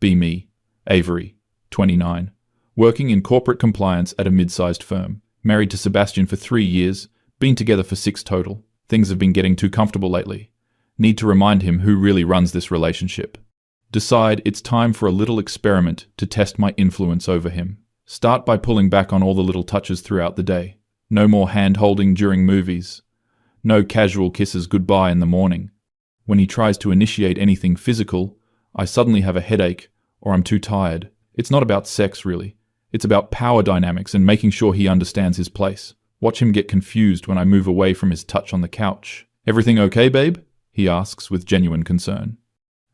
Be me. Avery, 29. Working in corporate compliance at a mid-sized firm. Married to Sebastian for 3 years. Been together for 6 total. Things have been getting too comfortable lately. Need to remind him who really runs this relationship. Decide it's time for a little experiment to test my influence over him. Start by pulling back on all the little touches throughout the day. No more hand-holding during movies. No casual kisses goodbye in the morning. When he tries to initiate anything physical, I suddenly have a headache or I'm too tired. It's not about sex, really. It's about power dynamics and making sure he understands his place. Watch him get confused when I move away from his touch on the couch. Everything okay, babe? He asks with genuine concern.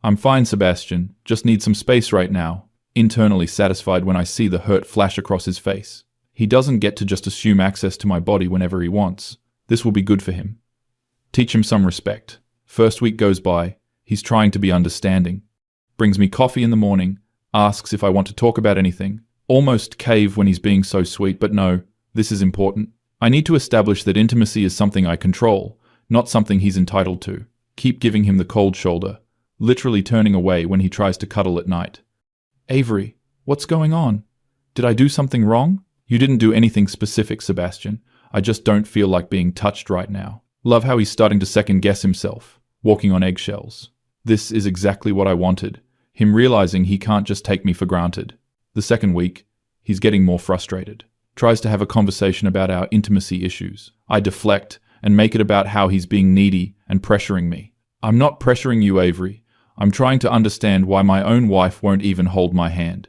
I'm fine, Sebastian. Just need some space right now. Internally satisfied when I see the hurt flash across his face. He doesn't get to just assume access to my body whenever he wants. This will be good for him. Teach him some respect. First week goes by. He's trying to be understanding. Brings me coffee in the morning. Asks if I want to talk about anything. Almost cave when he's being so sweet, but no, this is important. I need to establish that intimacy is something I control, not something he's entitled to. Keep giving him the cold shoulder, literally turning away when he tries to cuddle at night. Avery, what's going on? Did I do something wrong? You didn't do anything specific, Sebastian. I just don't feel like being touched right now. Love how he's starting to second-guess himself, walking on eggshells. This is exactly what I wanted. Him realizing he can't just take me for granted. The second week, he's getting more frustrated. Tries to have a conversation about our intimacy issues. I deflect and make it about how he's being needy and pressuring me. I'm not pressuring you, Avery. I'm trying to understand why my own wife won't even hold my hand.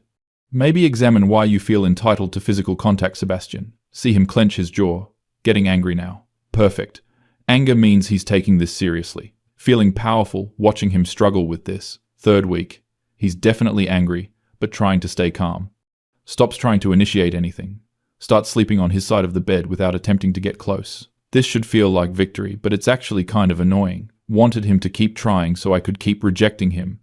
Maybe examine why you feel entitled to physical contact, Sebastian. See him clench his jaw. Getting angry now. Perfect. Anger means he's taking this seriously. Feeling powerful, watching him struggle with this. Third week. He's definitely angry, but trying to stay calm. Stops trying to initiate anything. Starts sleeping on his side of the bed without attempting to get close. This should feel like victory, but it's actually kind of annoying. Wanted him to keep trying so I could keep rejecting him.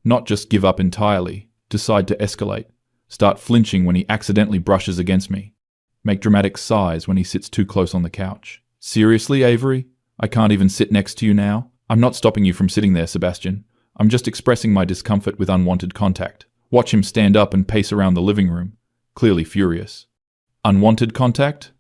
Not just give up entirely. Decide to escalate. Start flinching when he accidentally brushes against me. Make dramatic sighs when he sits too close on the couch. Seriously, Avery? I can't even sit next to you now? I'm not stopping you from sitting there, Sebastian. I'm just expressing my discomfort with unwanted contact. Watch him stand up and pace around the living room, clearly furious. Unwanted contact?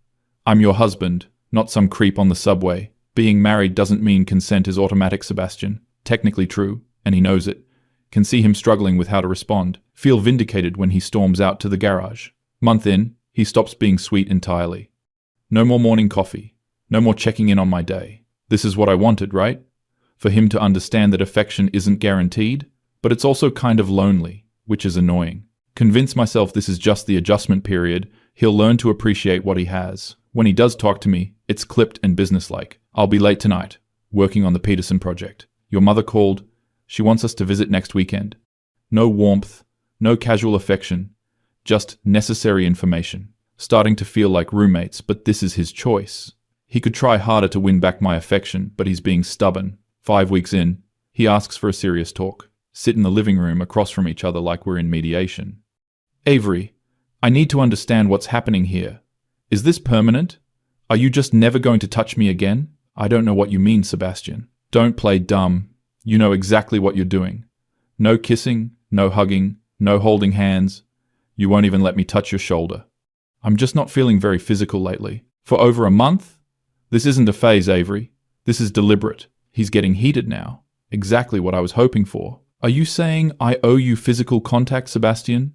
I'm your husband, not some creep on the subway. Being married doesn't mean consent is automatic, Sebastian. Technically true, and he knows it. Can see him struggling with how to respond. Feel vindicated when he storms out to the garage. Month in, he stops being sweet entirely. No more morning coffee. No more checking in on my day. This is what I wanted, right? For him to understand that affection isn't guaranteed, but it's also kind of lonely, which is annoying. Convince myself this is just the adjustment period. He'll learn to appreciate what he has. When he does talk to me, it's clipped and businesslike. I'll be late tonight, working on the Peterson project. Your mother called. She wants us to visit next weekend. No warmth, no casual affection, just necessary information. Starting to feel like roommates, but this is his choice. He could try harder to win back my affection, but he's being stubborn. 5 weeks in, he asks for a serious talk. Sit in the living room across from each other like we're in mediation. Avery, I need to understand what's happening here. Is this permanent? Are you just never going to touch me again? I don't know what you mean, Sebastian. Don't play dumb. You know exactly what you're doing. No kissing, no hugging, no holding hands. You won't even let me touch your shoulder. I'm just not feeling very physical lately. For over a month? This isn't a phase, Avery. This is deliberate. He's getting heated now. Exactly what I was hoping for. Are you saying I owe you physical contact, Sebastian?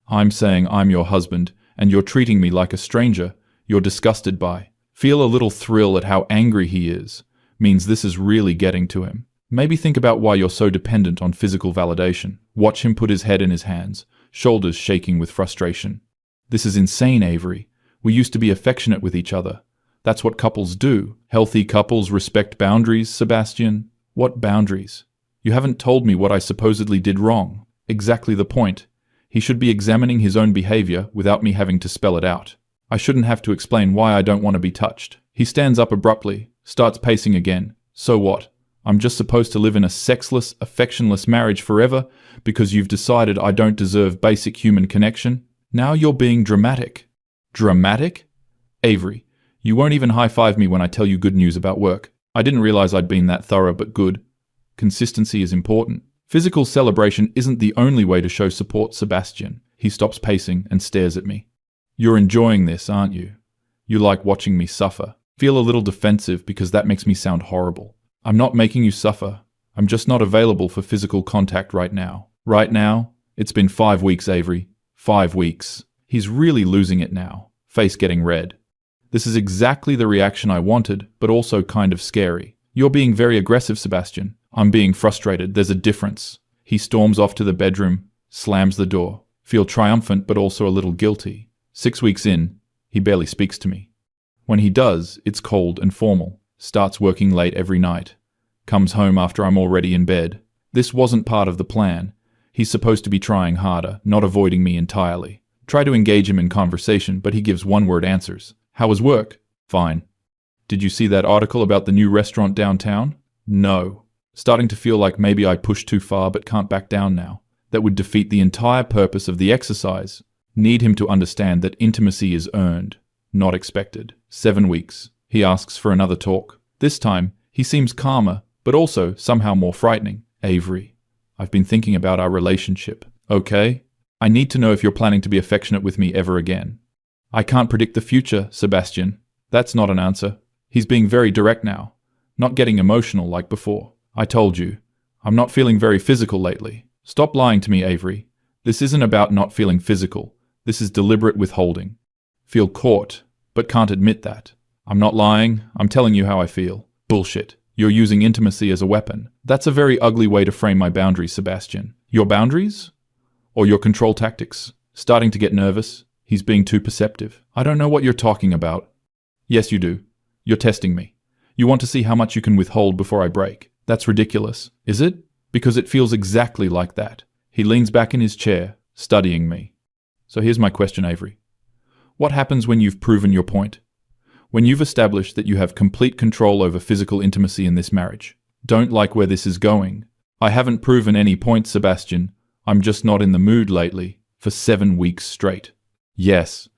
I'm saying I'm your husband, and you're treating me like a stranger you're disgusted by. Feel a little thrill at how angry he is. Means this is really getting to him. Maybe think about why you're so dependent on physical validation. Watch him put his head in his hands, shoulders shaking with frustration. This is insane, Avery. We used to be affectionate with each other. That's what couples do. Healthy couples respect boundaries, Sebastian. What boundaries? You haven't told me what I supposedly did wrong. Exactly the point. He should be examining his own behavior without me having to spell it out. I shouldn't have to explain why I don't want to be touched. He stands up abruptly, starts pacing again. So what? I'm just supposed to live in a sexless, affectionless marriage forever because you've decided I don't deserve basic human connection? Now you're being dramatic. Dramatic? Avery, you won't even high-five me when I tell you good news about work. I didn't realize I'd been that thorough, but good. Consistency is important. Physical celebration isn't the only way to show support, Sebastian. He stops pacing and stares at me. You're enjoying this, aren't you? You like watching me suffer. Feel a little defensive because that makes me sound horrible. I'm not making you suffer. I'm just not available for physical contact right now. Right now? It's been 5 weeks, Avery. 5 weeks. He's really losing it now, face getting red. This is exactly the reaction I wanted, but also kind of scary. You're being very aggressive, Sebastian. I'm being frustrated. There's a difference. He storms off to the bedroom, slams the door. Feel triumphant, but also a little guilty. 6 weeks in, he barely speaks to me. When he does, it's cold and formal. Starts working late every night. Comes home after I'm already in bed. This wasn't part of the plan. He's supposed to be trying harder, not avoiding me entirely. Try to engage him in conversation, but he gives one-word answers. How was work? Fine. Did you see that article about the new restaurant downtown? No. Starting to feel like maybe I pushed too far but can't back down now. That would defeat the entire purpose of the exercise. Need him to understand that intimacy is earned, not expected. 7 weeks. He asks for another talk. This time, he seems calmer, but also somehow more frightening. Avery, I've been thinking about our relationship. Okay? I need to know if you're planning to be affectionate with me ever again. I can't predict the future, Sebastian. That's not an answer. He's being very direct now, not getting emotional like before. I told you, I'm not feeling very physical lately. Stop lying to me, Avery. This isn't about not feeling physical. This is deliberate withholding. Feel caught, but can't admit that. I'm not lying. I'm telling you how I feel. Bullshit. You're using intimacy as a weapon. That's a very ugly way to frame my boundaries, Sebastian. Your boundaries? Or your control tactics? Starting to get nervous. He's being too perceptive. I don't know what you're talking about. Yes, you do. You're testing me. You want to see how much you can withhold before I break. That's ridiculous. Is it? Because it feels exactly like that. He leans back in his chair, studying me. So here's my question, Avery. What happens when you've proven your point? When you've established that you have complete control over physical intimacy in this marriage? Don't like where this is going. I haven't proven any point, Sebastian. I'm just not in the mood lately. For 7 weeks straight. Yes.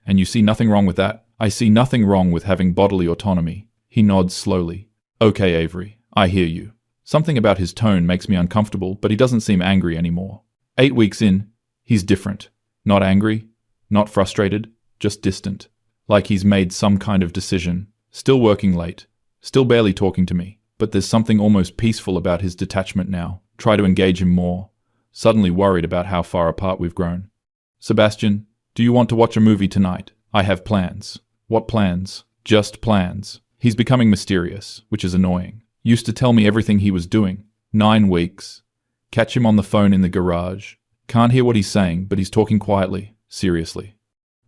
And you see nothing wrong with that? I see nothing wrong with having bodily autonomy. He nods slowly. Okay, Avery. I hear you. Something about his tone makes me uncomfortable, but he doesn't seem angry anymore. 8 weeks in, he's different. Not angry, not frustrated, just distant. Like he's made some kind of decision. Still working late. Still barely talking to me. But there's something almost peaceful about his detachment now. Try to engage him more. Suddenly worried about how far apart we've grown. Sebastian, do you want to watch a movie tonight? I have plans. What plans? Just plans. He's becoming mysterious, which is annoying. Used to tell me everything he was doing. 9 weeks. Catch him on the phone in the garage. Can't hear what he's saying, but he's talking quietly, seriously.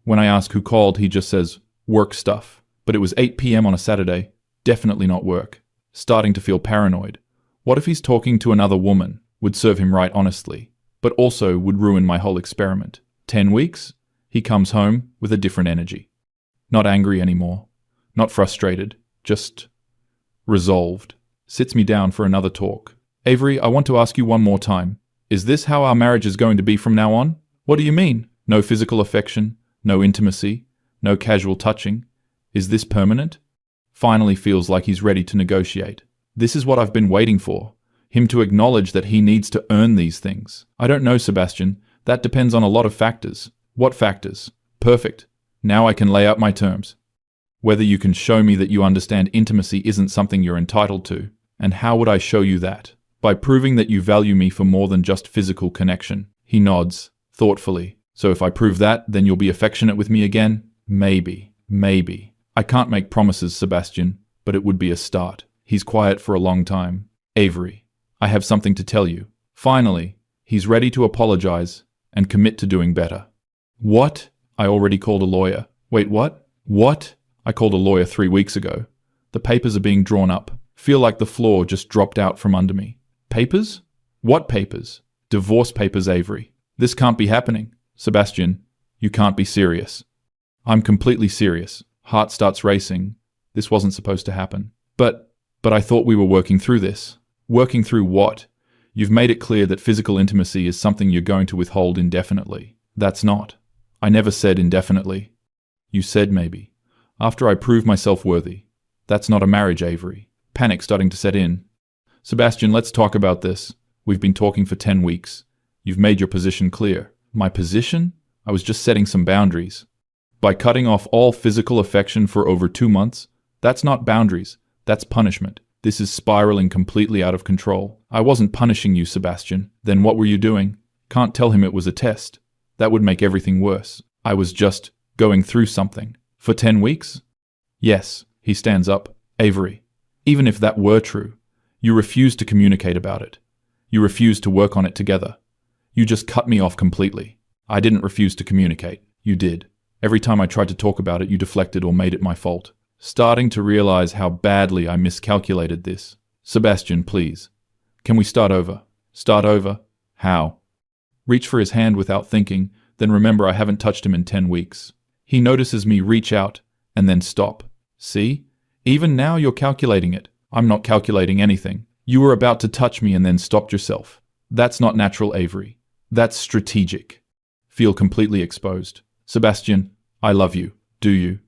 When I ask who called, he just says, work stuff. But it was 8 p.m. on a Saturday. Definitely not work. Starting to feel paranoid. What if he's talking to another woman? Would serve him right, honestly. But also would ruin my whole experiment. 10 weeks? He comes home with a different energy. Not angry anymore. Not frustrated. Just resolved. Sits me down for another talk. Avery, I want to ask you one more time. Is this how our marriage is going to be from now on? What do you mean? No physical affection? No intimacy? No casual touching? Is this permanent? Finally feels like he's ready to negotiate. This is what I've been waiting for. Him to acknowledge that he needs to earn these things. I don't know, Sebastian. That depends on a lot of factors. What factors? Perfect. Now I can lay out my terms. Whether you can show me that you understand intimacy isn't something you're entitled to. And how would I show you that? By proving that you value me for more than just physical connection. He nods, thoughtfully. So if I prove that, then you'll be affectionate with me again? Maybe. Maybe. I can't make promises, Sebastian, but it would be a start. He's quiet for a long time. Avery, I have something to tell you. Finally, he's ready to apologize and commit to doing better. What? I already called a lawyer. Wait, what? What? I called a lawyer 3 weeks ago. The papers are being drawn up. Feel like the floor just dropped out from under me. Papers? What papers? Divorce papers, Avery. This can't be happening. Sebastian, you can't be serious. I'm completely serious. Heart starts racing. This wasn't supposed to happen. But I thought we were working through this. Working through what? You've made it clear that physical intimacy is something you're going to withhold indefinitely. That's not. I never said indefinitely. You said maybe. After I prove myself worthy. That's not a marriage, Avery. Panic starting to set in. Sebastian, let's talk about this. We've been talking for 10 weeks. You've made your position clear. My position? I was just setting some boundaries. By cutting off all physical affection for over 2 months, that's not boundaries, that's punishment. This is spiraling completely out of control. I wasn't punishing you, Sebastian. Then what were you doing? Can't tell him it was a test. That would make everything worse. I was just going through something. For 10 weeks? Yes, he stands up. Avery, even if that were true, you refused to communicate about it. You refused to work on it together. You just cut me off completely. I didn't refuse to communicate. You did. Every time I tried to talk about it, you deflected or made it my fault. Starting to realize how badly I miscalculated this. Sebastian, please. Can we start over? Start over? How? Reach for his hand without thinking, then remember I haven't touched him in 10 weeks. He notices me reach out, and then stop. See? Even now you're calculating it. I'm not calculating anything. You were about to touch me and then stopped yourself. That's not natural, Avery. That's strategic. Feel completely exposed. Sebastian, I love you. Do you?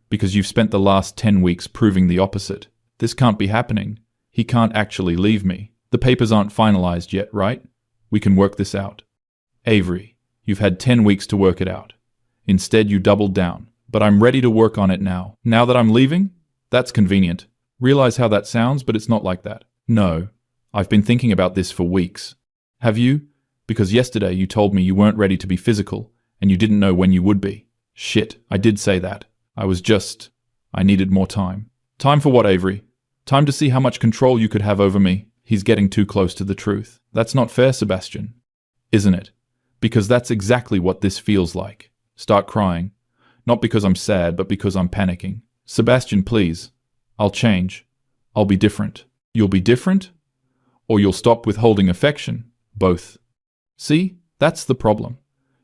Because you've spent the last 10 weeks proving the opposite. This can't be happening. He can't actually leave me. The papers aren't finalized yet, right? We can work this out. Avery, you've had 10 weeks to work it out. Instead, you doubled down. But I'm ready to work on it now. Now that I'm leaving? That's convenient. Realize how that sounds, but it's not like that. No. I've been thinking about this for weeks. Have you? Because yesterday you told me you weren't ready to be physical, and you didn't know when you would be. Shit, I did say that. I needed more time. Time for what, Avery? Time to see how much control you could have over me. He's getting too close to the truth. That's not fair, Sebastian. Isn't it? Because that's exactly what this feels like. Start crying. Not because I'm sad, but because I'm panicking. Sebastian, please. I'll change. I'll be different. You'll be different? Or you'll stop withholding affection? Both. See? That's the problem.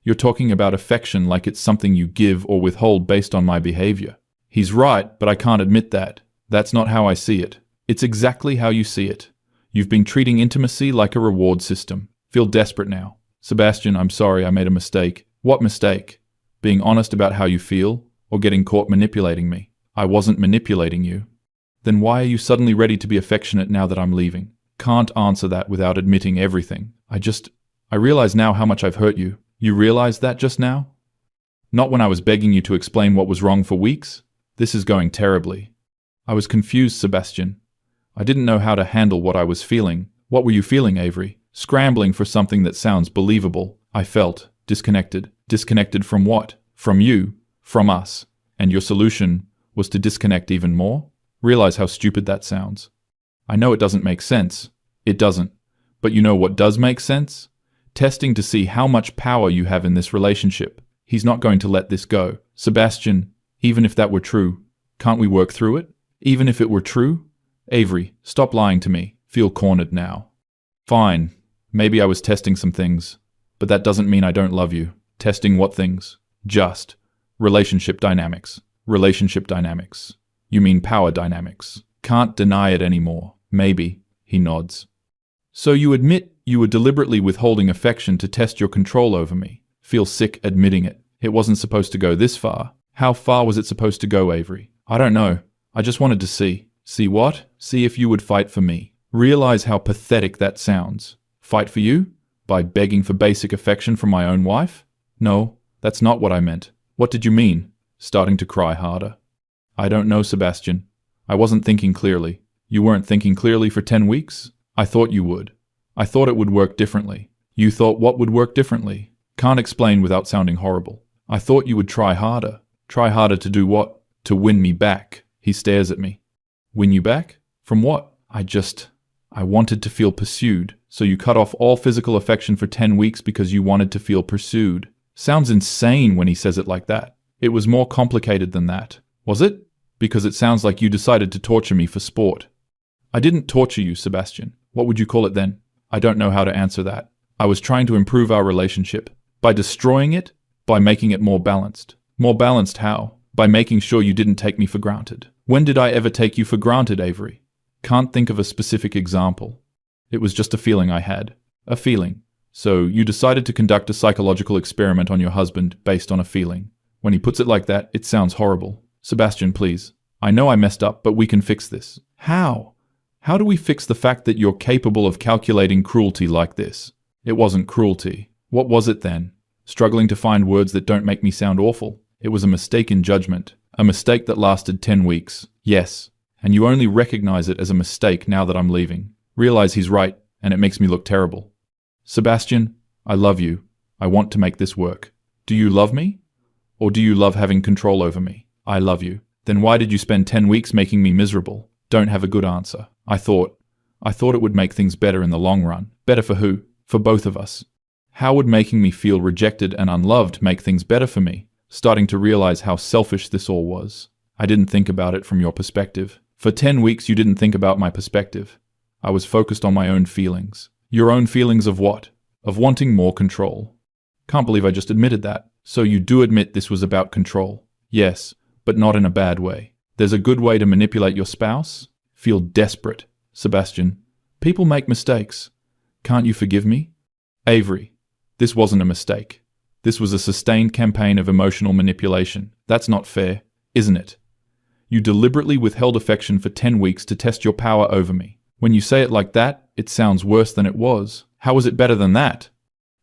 You're talking about affection like it's something you give or withhold based on my behavior. He's right, but I can't admit that. That's not how I see it. It's exactly how you see it. You've been treating intimacy like a reward system. Feel desperate now. Sebastian, I'm sorry I made a mistake. What mistake? Being honest about how you feel, or getting caught manipulating me? I wasn't manipulating you. Then why are you suddenly ready to be affectionate now that I'm leaving? Can't answer that without admitting everything. I realize now how much I've hurt you. You realized that just now? Not when I was begging you to explain what was wrong for weeks? This is going terribly. I was confused, Sebastian. I didn't know how to handle what I was feeling. What were you feeling, Avery? Scrambling for something that sounds believable. I felt disconnected. Disconnected from what? From you. From us. And your solution was to disconnect even more? Realize how stupid that sounds. I know it doesn't make sense. It doesn't. But you know what does make sense? Testing to see how much power you have in this relationship. He's not going to let this go. Sebastian, even if that were true, can't we work through it? Even if it were true? Avery, stop lying to me. Feel cornered now. Fine. Maybe I was testing some things. But that doesn't mean I don't love you. Testing what things? Just. Relationship dynamics. Relationship dynamics. You mean power dynamics. Can't deny it anymore. Maybe. He nods. So you admit you were deliberately withholding affection to test your control over me. Feel sick admitting it. It wasn't supposed to go this far. How far was it supposed to go, Avery? I don't know. I just wanted to see. See what? See if you would fight for me. Realize how pathetic that sounds. Fight for you? By begging for basic affection from my own wife? No, that's not what I meant. What did you mean? Starting to cry harder. I don't know, Sebastian. I wasn't thinking clearly. You weren't thinking clearly for 10 weeks? I thought you would. I thought it would work differently. You thought what would work differently? Can't explain without sounding horrible. I thought you would try harder. Try harder to do what? To win me back. He stares at me. Win you back? From what? I wanted to feel pursued. So you cut off all physical affection for 10 weeks because you wanted to feel pursued. Sounds insane when he says it like that. It was more complicated than that. Was it? Because it sounds like you decided to torture me for sport. I didn't torture you, Sebastian. What would you call it then? I don't know how to answer that. I was trying to improve our relationship. By destroying it? By making it more balanced. More balanced how? By making sure you didn't take me for granted. When did I ever take you for granted, Avery? Can't think of a specific example. It was just a feeling I had. A feeling. So you decided to conduct a psychological experiment on your husband based on a feeling. When he puts it like that, it sounds horrible. Sebastian, please. I know I messed up, but we can fix this. How? How do we fix the fact that you're capable of calculating cruelty like this? It wasn't cruelty. What was it then? Struggling to find words that don't make me sound awful. It was a mistake in judgment. A mistake that lasted 10 weeks. Yes. And you only recognize it as a mistake now that I'm leaving. Realize he's right, and it makes me look terrible. Sebastian, I love you. I want to make this work. Do you love me? Or do you love having control over me? I love you. Then why did you spend 10 weeks making me miserable? Don't have a good answer. I thought it would make things better in the long run. Better for who? For both of us. How would making me feel rejected and unloved make things better for me? Starting to realize how selfish this all was. I didn't think about it from your perspective. For 10 weeks you didn't think about my perspective. I was focused on my own feelings. Your own feelings of what? Of wanting more control. Can't believe I just admitted that. So you do admit this was about control? Yes, but not in a bad way. There's a good way to manipulate your spouse? Feel desperate. Sebastian, people make mistakes. Can't you forgive me? Avery, this wasn't a mistake. This was a sustained campaign of emotional manipulation. That's not fair, isn't it? You deliberately withheld affection for 10 weeks to test your power over me. When you say it like that, it sounds worse than it was. How is it better than that?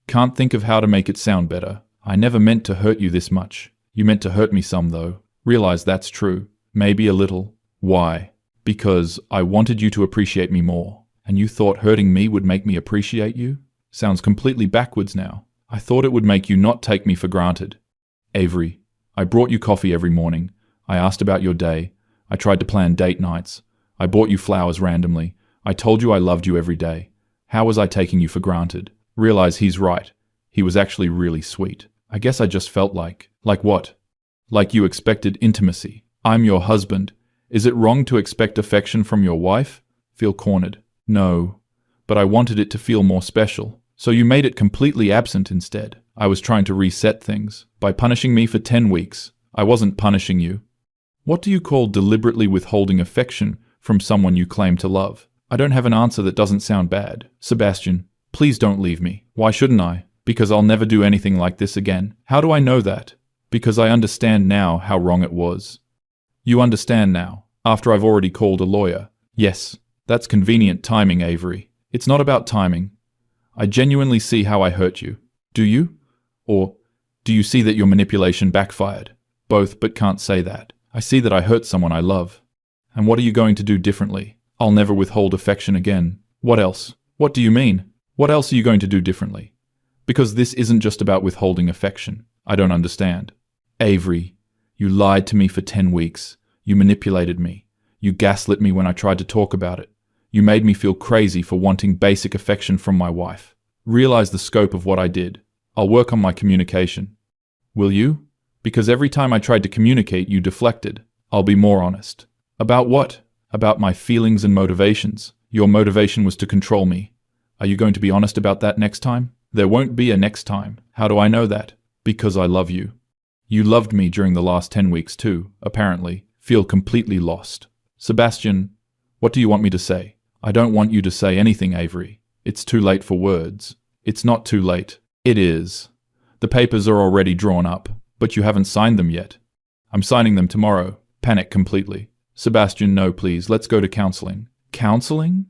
Can't think of how to make it sound better. I never meant to hurt you this much. You meant to hurt me some, though. Realize that's true. Maybe a little. Why? Because I wanted you to appreciate me more. And you thought hurting me would make me appreciate you? Sounds completely backwards now. I thought it would make you not take me for granted. Avery, I brought you coffee every morning. I asked about your day. I tried to plan date nights. I bought you flowers randomly. I told you I loved you every day. How was I taking you for granted? Realize he's right. He was actually really sweet. I guess I just felt like what? Like you expected intimacy. I'm your husband. Is it wrong to expect affection from your wife? Feel cornered. No, but I wanted it to feel more special. So you made it completely absent instead. I was trying to reset things. By punishing me for 10 weeks, I wasn't punishing you. What do you call deliberately withholding affection from someone you claim to love? I don't have an answer that doesn't sound bad. Sebastian, please don't leave me. Why shouldn't I? Because I'll never do anything like this again. How do I know that? Because I understand now how wrong it was. You understand now, after I've already called a lawyer. Yes, that's convenient timing, Avery. It's not about timing. I genuinely see how I hurt you. Do you? Or do you see that your manipulation backfired? Both, but can't say that. I see that I hurt someone I love. And what are you going to do differently? I'll never withhold affection again. What else? What do you mean? What else are you going to do differently? Because this isn't just about withholding affection. I don't understand. Avery, you lied to me for 10 weeks. You manipulated me. You gaslit me when I tried to talk about it. You made me feel crazy for wanting basic affection from my wife. Realize the scope of what I did. I'll work on my communication. Will you? Because every time I tried to communicate, you deflected. I'll be more honest. About what? About my feelings and motivations. Your motivation was to control me. Are you going to be honest about that next time? There won't be a next time. How do I know that? Because I love you. You loved me during the last 10 weeks too, apparently. Feel completely lost. Sebastian, what do you want me to say? I don't want you to say anything, Avery. It's too late for words. It's not too late. It is. The papers are already drawn up, but you haven't signed them yet. I'm signing them tomorrow. Panic completely. Sebastian, no, please. Let's go to counseling. Counseling?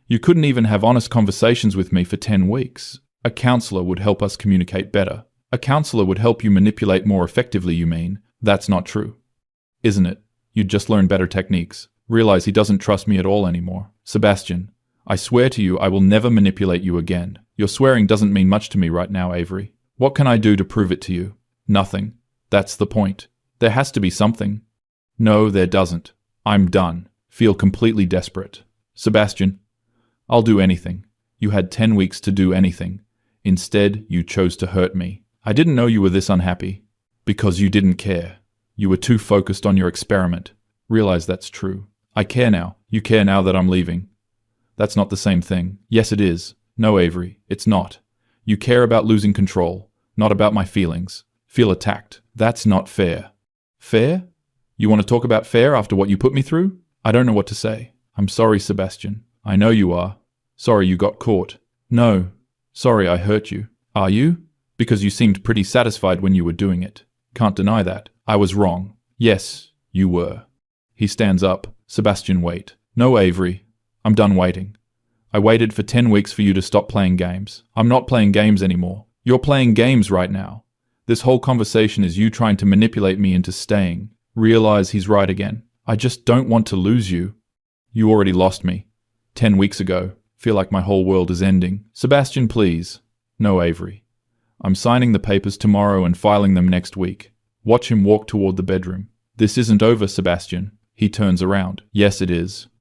You couldn't even have honest conversations with me for 10 weeks. A counselor would help us communicate better. A counselor would help you manipulate more effectively, you mean? That's not true. Isn't it? You'd just learn better techniques. Realize he doesn't trust me at all anymore. Sebastian, I swear to you I will never manipulate you again. Your swearing doesn't mean much to me right now, Avery. What can I do to prove it to you? Nothing. That's the point. There has to be something. No, there doesn't. I'm done. Feel completely desperate. Sebastian, I'll do anything. You had 10 weeks to do anything. Instead, you chose to hurt me. I didn't know you were this unhappy. Because you didn't care. You were too focused on your experiment. Realize that's true. I care now. You care now that I'm leaving. That's not the same thing. Yes, it is. No, Avery, it's not. You care about losing control, not about my feelings. Feel attacked. That's not fair. Fair? You want to talk about fair after what you put me through? I don't know what to say. I'm sorry, Sebastian. I know you are. Sorry you got caught. No. Sorry I hurt you. Are you? Because you seemed pretty satisfied when you were doing it. Can't deny that. I was wrong. Yes, you were. He stands up. Sebastian, wait. No, Avery. I'm done waiting. I waited for 10 weeks for you to stop playing games. I'm not playing games anymore. You're playing games right now. This whole conversation is you trying to manipulate me into staying. Realize he's right again. I just don't want to lose you. You already lost me. 10 weeks ago. Feel like my whole world is ending. Sebastian, please. No, Avery. I'm signing the papers tomorrow and filing them next week. Watch him walk toward the bedroom. This isn't over, Sebastian. He turns around. Yes, it is.